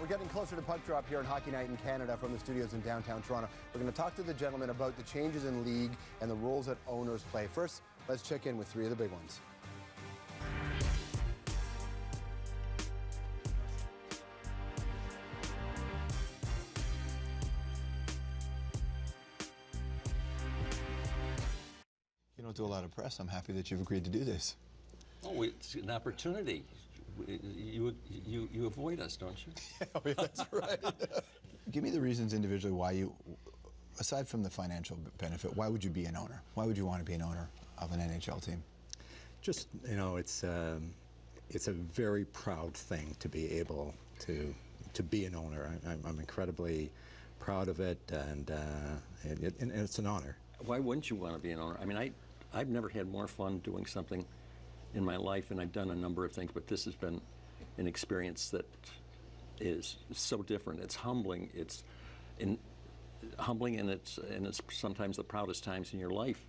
getting closer to puck drop here on Hockey Night in Canada from the studios in downtown Toronto. We're going to talk to the gentleman about the changes in league and the roles that owners play. First, let's check in with three of the big ones. You don't do a lot of press. I'm happy that you've agreed to do this. Oh, it's an opportunity. You avoid us, don't you? Yeah, that's right. Give me the reasons individually why you, aside from the financial benefit, why would you be an owner? Why would you want to be an owner of an NHL team? Just, you know, it's a very proud thing to be able to be an owner. I'm incredibly proud of it, and it's an honor. Why wouldn't you want to be an owner? I mean, I've never had more fun doing something in my life, and I've done a number of things, but this has been an experience that is so different. It's humbling. It's humbling, and it's sometimes the proudest times in your life.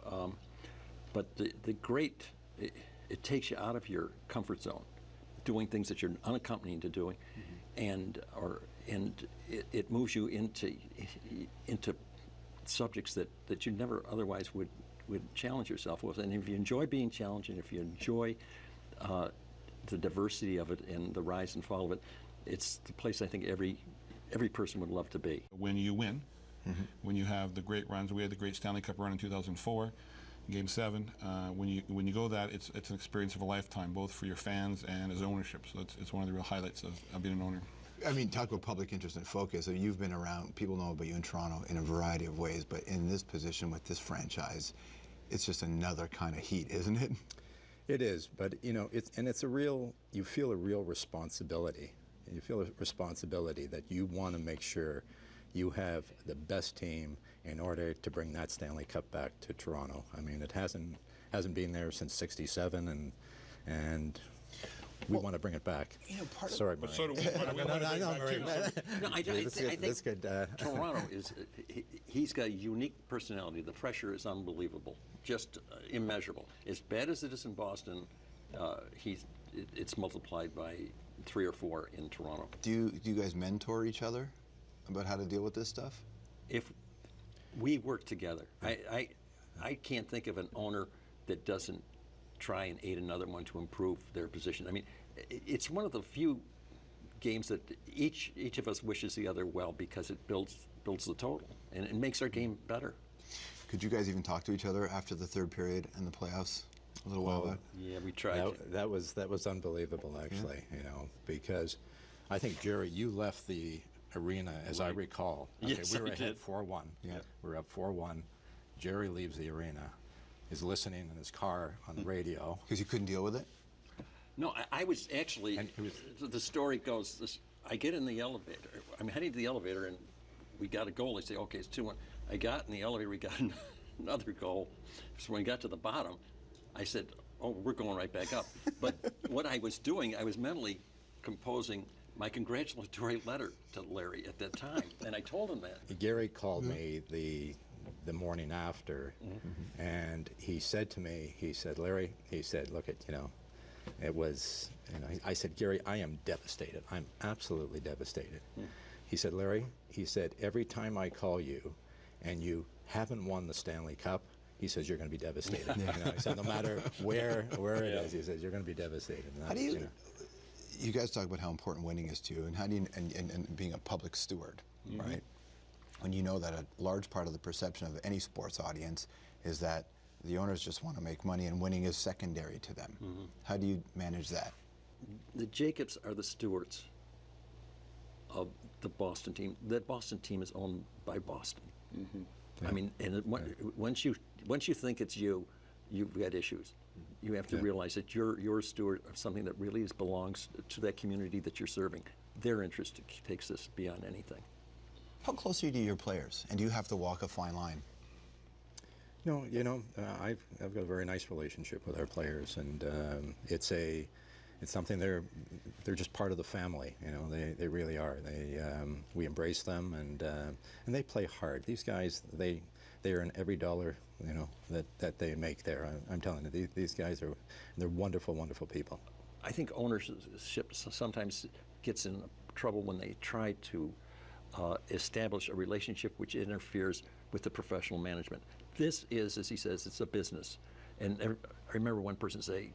But it takes you out of your comfort zone, doing things that you're unaccompanied to doing, and it moves you into subjects that you never otherwise would challenge yourself with. And if you enjoy being challenged, and if you enjoy the diversity of it and the rise and fall of it, it's the place I think every person would love to be. When you win, when you have the great runs, we had the great Stanley Cup run in 2004, Game 7. When you go that, it's an experience of a lifetime, both for your fans and as ownership. So it's one of the real highlights of being an owner. I mean, talk about public interest and focus. So you've been around, people know about you in Toronto in a variety of ways, but in this position with this franchise, it's just another kind of heat, isn't it? It is, but you know, you feel a real responsibility. You feel a responsibility that you want to make sure you have the best team in order to bring that Stanley Cup back to Toronto. I mean, it hasn't been there since '67, and we want to bring it back. You know, Sorry, But Murray. so do we. I think Toronto is, he's got a unique personality. The pressure is unbelievable, just immeasurable. As bad as it is in Boston, it's multiplied by 3 or 4 in Toronto. Do you guys mentor each other about how to deal with this stuff? If we work together, I can't think of an owner that doesn't try and aid another one to improve their position. I mean, it's one of the few games that each of us wishes the other well, because it builds the total and it makes our game better. Could you guys even talk to each other after the third period in the playoffs a little while back? Yeah, we tried. That was unbelievable, actually. Yeah. You know, because I think, Jerry, you left the arena, as I recall. Okay, yes, we were I ahead did. 4-1. Yeah. We were up 4-1. Jerry leaves the arena, is listening in his car on the radio. Because you couldn't deal with it? No, I was actually, the story goes, I get in the elevator. I'm heading to the elevator, and we got a goal. They say, okay, it's 2-1. I got in the elevator, we got another goal. So when we got to the bottom, I said, oh, we're going right back up. But what I was doing, I was mentally composing my congratulatory letter to Larry at that time, and I told him that. Gary called me the morning after, and he said to me, he said, Larry, he said, look, it was, I said, Gary, I am devastated. I'm absolutely devastated. He said, Larry, he said, every time I call you and you haven't won the Stanley Cup, he says, you're going to be devastated. He said, no matter where it is, he says, you're going to be devastated. And How do you guys talk about how important winning is to you, and how do you, and being a public steward, right? When you know that a large part of the perception of any sports audience is that the owners just want to make money and winning is secondary to them. How do you manage that? The Jacobs are the stewards of the Boston team. That Boston team is owned by Boston. I mean, and once you think it's you, you've got issues. You have to realize that you're a steward of something that really belongs to that community that you're serving. Their interest takes this beyond anything. How close are you to your players, and do you have to walk a fine line? I've got a very nice relationship with our players, and it's something they're just part of the family. They really are. We embrace them, and they play hard. These guys, they earn every dollar that they make there. I'm telling you, these guys they're wonderful, wonderful people. I think ownership sometimes gets in trouble when they try to establish a relationship which interferes with the professional management. This is, as he says, it's a business. And I remember one person say,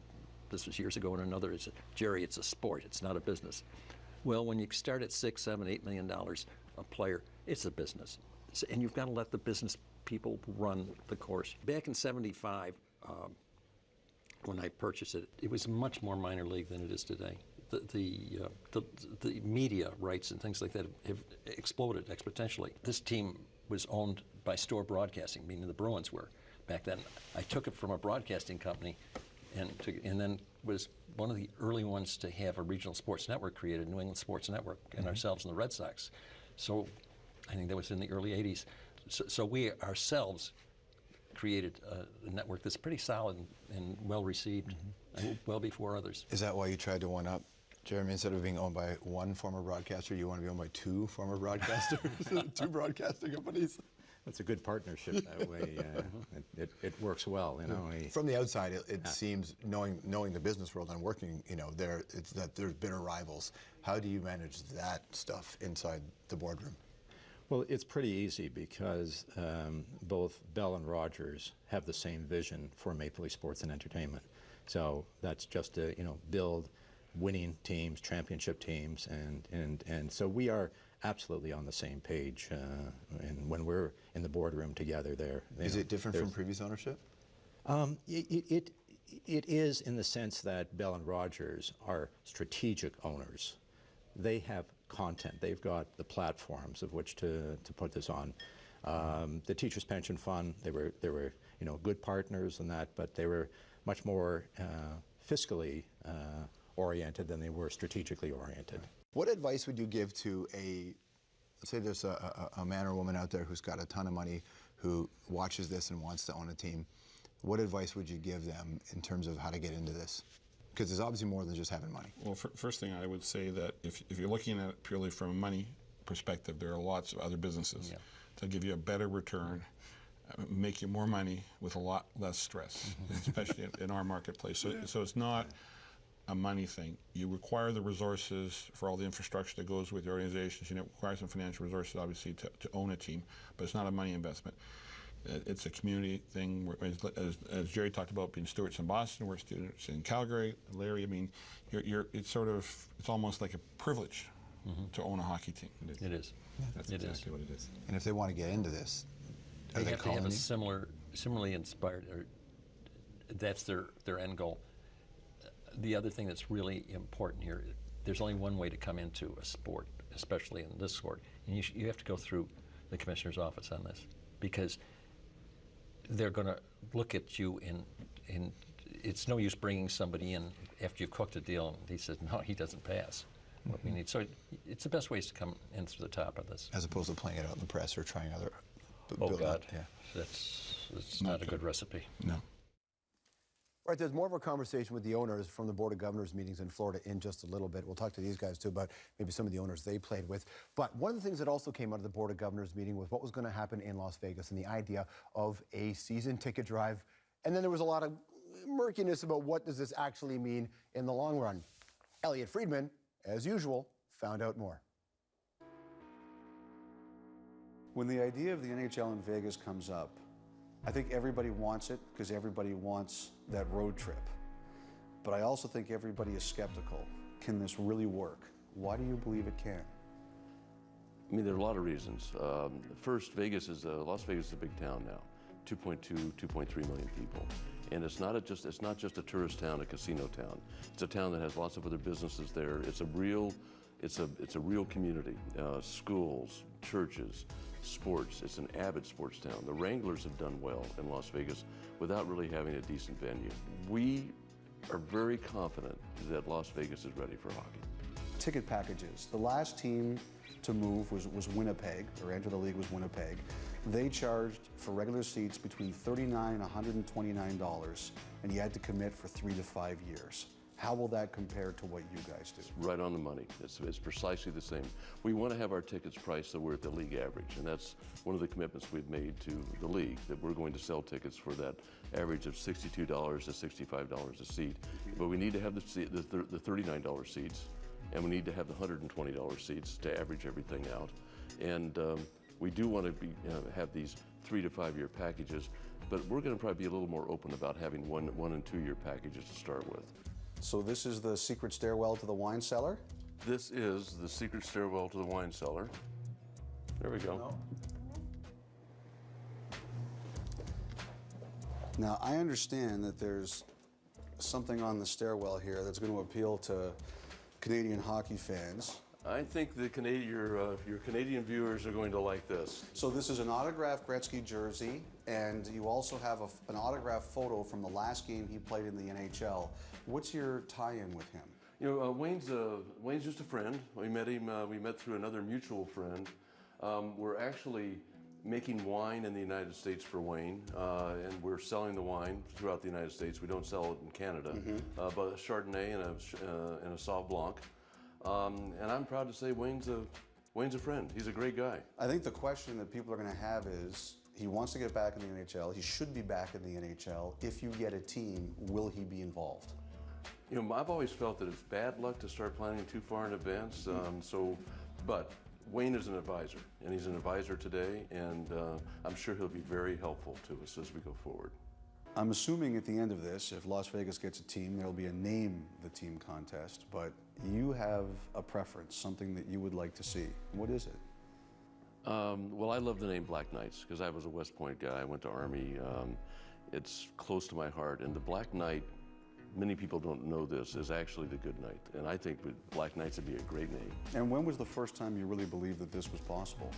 this was years ago, and another is, Jerry, it's a sport, it's not a business. Well, when you start at $6, $7, $8 million a player, it's a business. And you've got to let the business people run the course. Back in '75, when I purchased it, it was a much more minor league than it is today. The media rights and things like that have exploded exponentially. This team was owned by Store Broadcasting, meaning the Bruins were back then. I took it from a broadcasting company and then was one of the early ones to have a regional sports network created, New England Sports Network, and ourselves and the Red Sox. So I think that was in the early 80s. So we ourselves created a network that's pretty solid and well received, well before others. Is that why you tried to one-up Jeremy? Instead of being owned by one former broadcaster, you want to be owned by two former broadcasters, two broadcasting companies? It's a good partnership that way. It works well, you know. From the outside, it seems, knowing the business world and working, it's that there's bitter rivals. How do you manage that stuff inside the boardroom? Well, it's pretty easy because both Bell and Rogers have the same vision for Maple Leaf Sports and Entertainment. So that's just to build winning teams, championship teams, and so we are absolutely on the same page. And when we're in the boardroom together, there is it different from previous ownership? It is in the sense that Bell and Rogers are strategic owners. They have content. They've got the platforms of which to put this on. The Teachers Pension Fund, they were good partners in that, but they were much more fiscally oriented than they were strategically oriented. What advice would you give to let's say there's a man or woman out there who's got a ton of money, who watches this and wants to own a team? What advice would you give them in terms of how to get into this? Because there's obviously more than just having money. Well, first thing I would say that if you're looking at it purely from a money perspective, there are lots of other businesses that give you a better return, make you more money with a lot less stress, especially in our marketplace. So it's not a money thing. You require the resources for all the infrastructure that goes with your organizations. You require some financial resources, obviously, to own a team, but it's not a money investment. It's a community thing. As Jerry talked about being stewards in Boston, we're students in Calgary, Larry. I mean, it's almost like a privilege to own a hockey team. It is. That's exactly what it is. And if they want to get into this, they have to have a similarly inspired, or that's their end goal. The other thing that's really important here, there's only one way to come into a sport, especially in this sport, and you have to go through the commissioner's office on this, because they're going to look at you and it's no use bringing somebody in after you've cooked a deal and he says, no, he doesn't pass what we need. So it's the best ways to come in through the top of this. As opposed to playing it out in the press or trying other... Oh, God. Yeah. That's not a good recipe. No. All right, there's more of a conversation with the owners from the Board of Governors meetings in Florida in just a little bit. We'll talk to these guys, too, about maybe some of the owners they played with. But one of the things that also came out of the Board of Governors meeting was what was going to happen in Las Vegas and the idea of a season ticket drive. And then there was a lot of murkiness about what does this actually mean in the long run. Elliotte Friedman, as usual, found out more. When the idea of the NHL in Vegas comes up, I think everybody wants it because everybody wants that road trip. But I also think everybody is skeptical. Can this really work? Why do you believe it can? I mean, there are a lot of reasons. First, Las Vegas is a big town now, 2.3 million people. And it's not just a tourist town, a casino town. It's a town that has lots of other businesses there. It's a real community. Schools, churches, sports. It's an avid sports town. The Wranglers have done well in Las Vegas without really having a decent venue. We are very confident that Las Vegas is ready for hockey. Ticket packages. The last team to move was Winnipeg, or enter the league was Winnipeg. They charged for regular seats between $39 and $129, and you had to commit for 3 to 5 years. How will that compare to what you guys do? Right on the money. It's precisely the same. We want to have our tickets priced so we're at the league average, and that's one of the commitments we've made to the league, that we're going to sell tickets for that average of $62 to $65 a seat. But we need to have the $39 seats and we need to have the $120 seats to average everything out. And we do want to have these 3 to 5 year packages, but we're going to probably be a little more open about having 1 and 2 year packages to start with. So this is the secret stairwell to the wine cellar? This is the secret stairwell to the wine cellar. There we go. Now, I understand that there's something on the stairwell here that's going to appeal to Canadian hockey fans. I think the your Canadian viewers are going to like this. So this is an autographed Gretzky jersey, and you also have an autographed photo from the last game he played in the NHL. What's your tie-in with him? You know, Wayne's just a friend. We met him. We met through another mutual friend. We're actually making wine in the United States for Wayne, and we're selling the wine throughout the United States. We don't sell it in Canada, but a Chardonnay and a Sauv Blanc. And I'm proud to say Wayne's a friend. He's a great guy. I think the question that people are going to have is, he wants to get back in the NHL. He should be back in the NHL. If you get a team, will he be involved? You know, I've always felt that it's bad luck to start planning too far in advance. But Wayne is an advisor, and he's an advisor today, and I'm sure he'll be very helpful to us as we go forward. I'm assuming at the end of this, if Las Vegas gets a team, there'll be a name the team contest, but you have a preference, something that you would like to see. What is it? Well, I love the name Black Knights because I was a West Point guy. I went to Army. It's close to my heart, and the Black Knight, many people don't know this, is actually the good knight, and I think Black Knights would be a great name. And when was the first time you really believed that this was possible?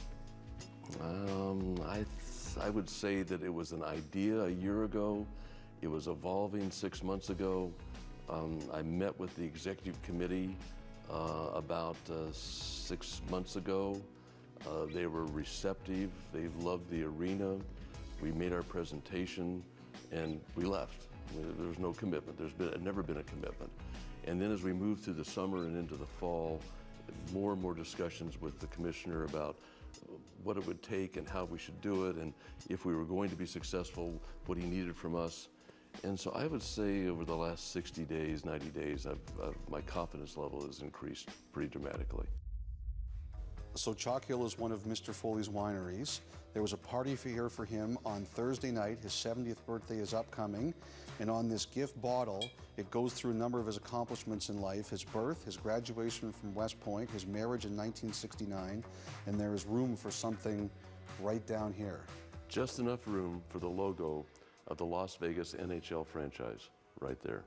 I would say that it was an idea a year ago. It was evolving 6 months ago. I met with the executive committee about 6 months ago. They were receptive. They loved the arena. We made our presentation, and we left. There was no commitment. There's never been a commitment. And then as we moved through the summer and into the fall, more and more discussions with the commissioner about what it would take and how we should do it, and if we were going to be successful, what he needed from us. And so I would say over the last 60 days, 90 days, my confidence level has increased pretty dramatically. So Chalk Hill is one of Mr. Foley's wineries. There was a party here for him on Thursday night. His 70th birthday is upcoming. And on this gift bottle, it goes through a number of his accomplishments in life: his birth, his graduation from West Point, his marriage in 1969, and there is room for something right down here. Just enough room for the logo of the Las Vegas NHL franchise right there.